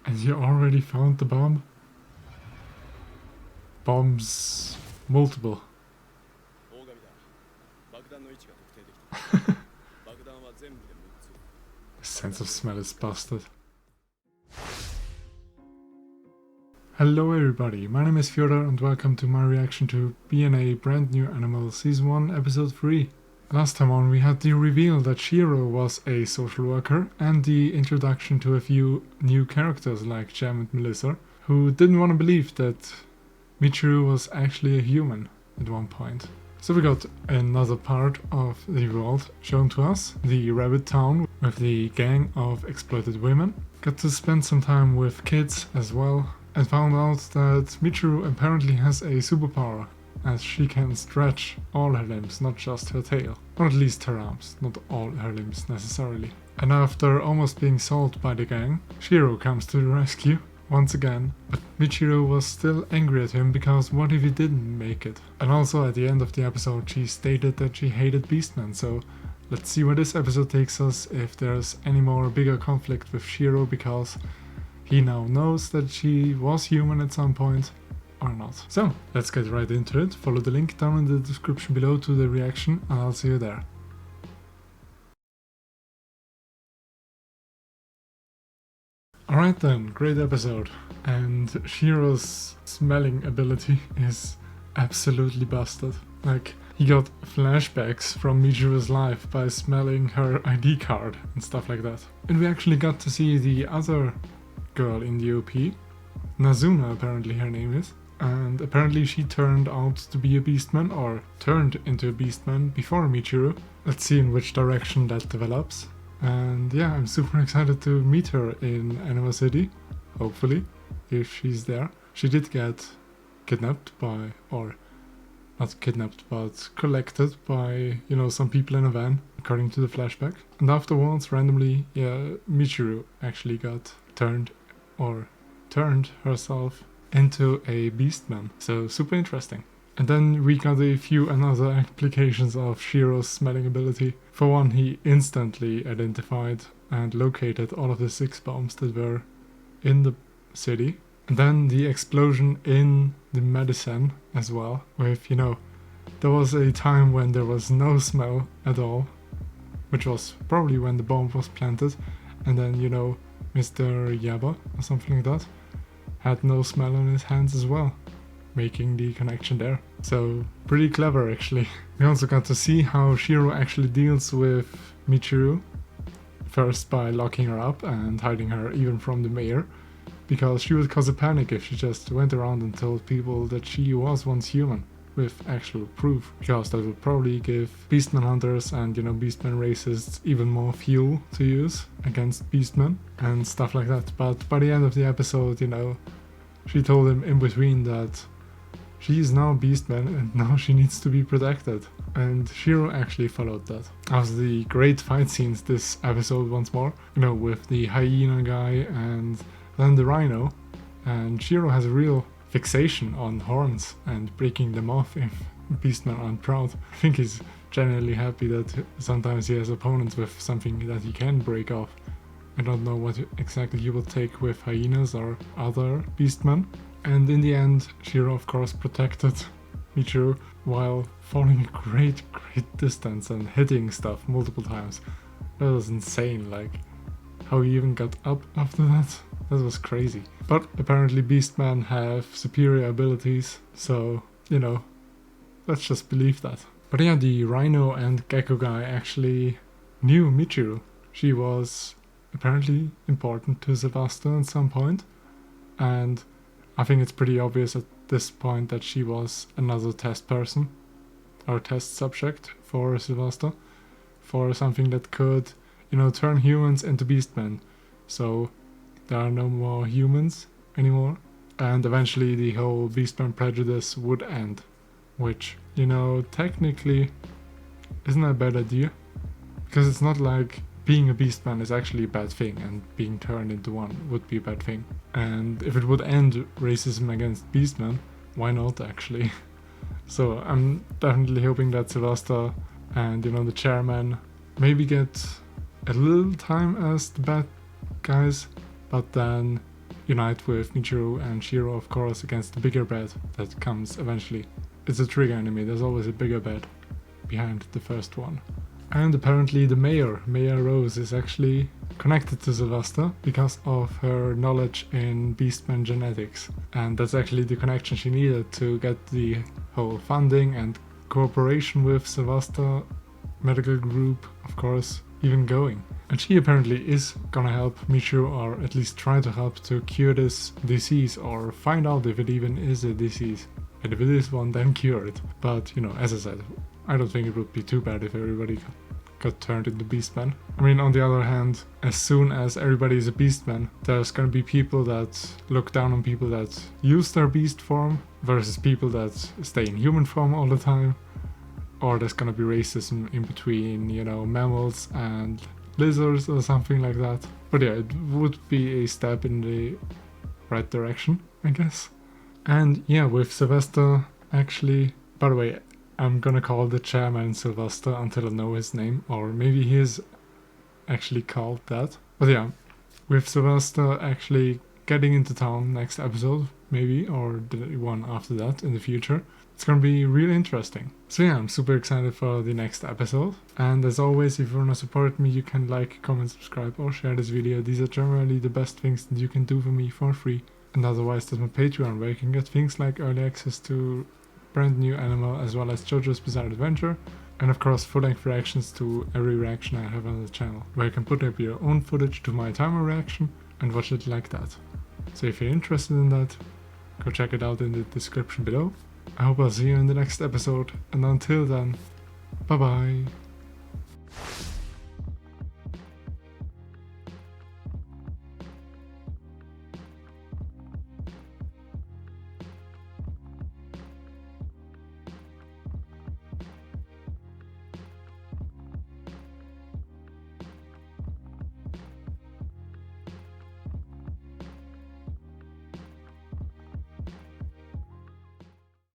And you already found the bomb? Bombs multiple. Sense of smell is busted. Hello everybody, my name is Fyodor and welcome to my reaction to BNA Brand New Animal Season 1 Episode 3. Last time on we had the reveal that Shirou was a social worker and the introduction to a few new characters like Jam and Melissa, who didn't want to believe that Michiru was actually a human at one point. So we got another part of the world shown to us, the rabbit town with the gang of exploited women. Got to spend some time with kids as well and found out that Michiru apparently has a superpower, as she can stretch all her limbs, not just her tail. Or at least her arms, not all her limbs necessarily. And after almost being sold by the gang, Shirou comes to the rescue once again, but Michiru was still angry at him because what if he didn't make it? And also at the end of the episode she stated that she hated Beastmen, so let's see where this episode takes us, if there's any more bigger conflict with Shirou because he now knows that she was human at some point or not. So let's get right into it. Follow the link down in the description below to the reaction and I'll see you there. Alright then, great episode, and Shirou's smelling ability is absolutely busted. Like, he got flashbacks from Michiru's life by smelling her ID card and stuff like that. And we actually got to see the other girl in the OP, Nazuna apparently her name is, and apparently she turned out to be a beastman, or turned into a beastman before Michiru. Let's see in which direction that develops. And yeah, I'm super excited to meet her in Anima City, hopefully, if she's there. She did get kidnapped by, or not kidnapped, but collected by, you know, some people in a van, according to the flashback. And afterwards, randomly, yeah, Michiru actually got turned herself into a beastman. So super interesting. And then we got a few another applications of Shirou's smelling ability. For one, he instantly identified and located all of the 6 bombs that were in the city. And then the explosion in the medicine as well, with, you know, there was a time when there was no smell at all, which was probably when the bomb was planted, and then, you know, Mr. Yaba or something like that had no smell on his hands as well, making the connection there. So pretty clever actually. We also got to see how Shirou actually deals with Michiru, first by locking her up and hiding her even from the mayor, because she would cause a panic if she just went around and told people that she was once human with actual proof, because that would probably give beastmen hunters and, you know, beastmen racists even more fuel to use against beastmen and stuff like that. But by the end of the episode, you know, she told him in between that she is now beastman and now she needs to be protected. And Shirou actually followed that. After the great fight scenes this episode once more, you know, with the hyena guy and then the Rhino, and Shirou has a real fixation on horns and breaking them off if beastmen aren't proud. I think he's genuinely happy that sometimes he has opponents with something that he can break off. I don't know what exactly he will take with hyenas or other beastmen. And in the end, Shirou of course protected Michiru while falling a great distance and hitting stuff multiple times. That was insane, like how he even got up after that. That was crazy. But apparently beastmen have superior abilities, so, you know, let's just believe that. But yeah, the Rhino and Gecko guy actually knew Michiru. She was apparently important to Sylvasta at some point, and I think it's pretty obvious at this point that she was another test person or test subject for Sylvasta, for something that could, you know, turn humans into beastmen. So there are no more humans anymore, and eventually the whole beastman prejudice would end, which, you know, technically isn't a bad idea, because it's not like being a beastman is actually a bad thing and being turned into one would be a bad thing. And if it would end racism against beastmen, why not actually? So I'm definitely hoping that Sylvasta and, you know, the chairman maybe get a little time as the bad guys, but then, unite with Michiru and Shirou, of course, against the bigger bad that comes eventually. It's a trigger anime, there's always a bigger bad behind the first one. And apparently the mayor, Mayor Rose, is actually connected to Sylvasta because of her knowledge in Beastman genetics. And that's actually the connection she needed to get the whole funding and cooperation with Sylvasta medical group, of course, even going. And she apparently is gonna help Michiru, or at least try to help to cure this disease, or find out if it even is a disease. And if it is one, then cure it. But, you know, as I said, I don't think it would be too bad if everybody got turned into Beastmen. I mean, on the other hand, as soon as everybody is a Beastman, there's gonna be people that look down on people that use their beast form versus people that stay in human form all the time. Or there's gonna be racism in between, you know, mammals and lizards or something like that. But yeah, it would be a step in the right direction, I guess. And yeah, with Sylvester, actually, by the way, I'm gonna call the chairman Sylvester until I know his name, or maybe he is actually called that. But yeah, with Sylvester actually getting into town next episode, maybe, or the one after that in the future, it's gonna be really interesting. So yeah, I'm super excited for the next episode. And as always, if you wanna support me, you can like, comment, subscribe, or share this video. These are generally the best things that you can do for me for free. And otherwise, there's my Patreon, where you can get things like early access to brand new animal, as well as JoJo's Bizarre Adventure, and of course full-length reactions to every reaction I have on the channel, where you can put up your own footage to my timer reaction and watch it like that. So if you're interested in that, go check it out in the description below. I hope I'll see you in the next episode, and until then, bye bye!